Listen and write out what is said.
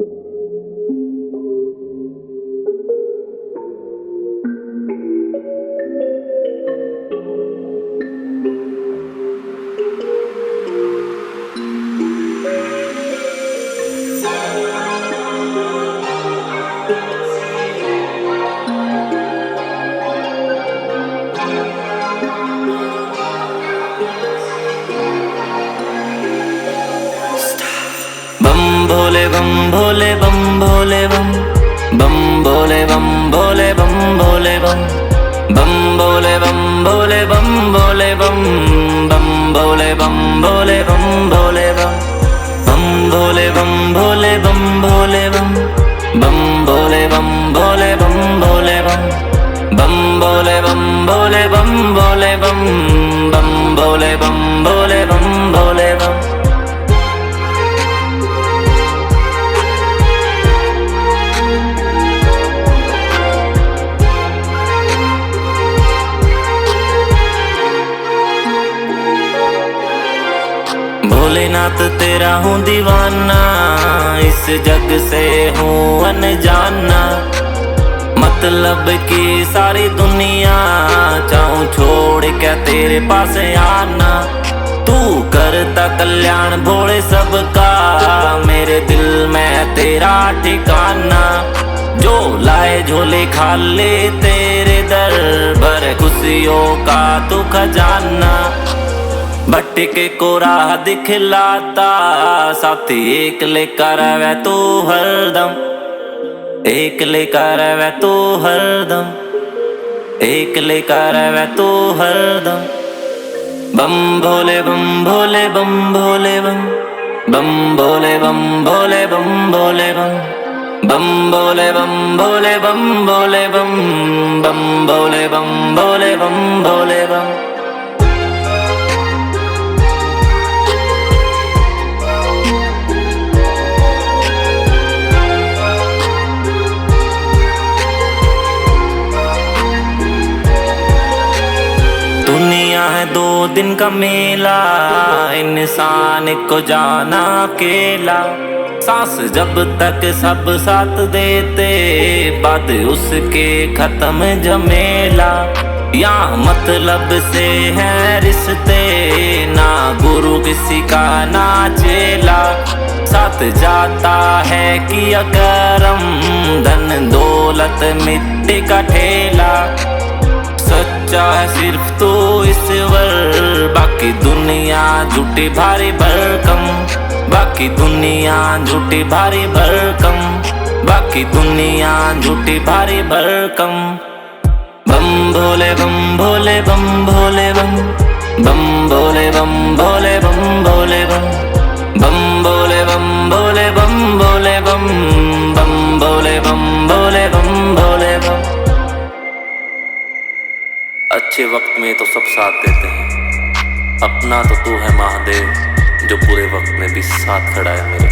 बम भोले बम भोले बम भोले बम बम भोले बम भोले बम भोले बम बम भोले बम भोले बम भोले बम बम भोले बम भोले बम भोले बम बम भोले बम भोले बम भोले बम बम भोले बम भोले बम भोले बम बम भोले बम भोले बम भोले बम बम भोले बम भोले बम भोले बम। भोलेनाथ तेरा हूँ दीवाना, इस जग से हूँ अनजाना। मतलब की सारी दुनिया चाहूँ छोड़ के तेरे पास आना। तू करता कल्याण भोले सबका, मेरे दिल में तेरा ठिकाना। जो लाए झोले खाले तेरे दर भर, खुशियों का तू खजाना। भटके को राह दिखलाता, साथी एक लेकर आवे तू हरदम, एक लेकर आवे तू हरदम, एक लेकर आवे तू हरदम। बम भोले बम भोले बम भोले बम बम भोले बम भोले बम भोले बम बम भोले बम भोले बम भोले बम बम भोले बम भोले बम भोले बम। दुनिया है 2 दिन का मेला, इंसान को जाना अकेला। सांस जब तक सब साथ देते, बाद उसके खत्म झमेला। यहाँ मतलब से है रिश्ते, ना गुरु किसी का ना चेला। साथ जाता है किया करम, धन दौलत मिट्टी का ठेला। सच्चा है सिर्फ तू ईश्वर, बाकी दुनिया झूठी भारी भरकम। बाकी दुनिया झूठी भारी भरकम, बाकी दुनिया झूठी भारी भरकम। बम भोले बम भोले बम भोले बम बम भोले बम भोले बम भोले बम बम भोले बम भोले बम भोले बम बम भोले बम भोले बम भोले बम। अच्छे वक्त में तो सब साथ देते हैं, अपना तो तू है महादेव, जो बुरे वक्त में भी साथ खड़ा है मेरे।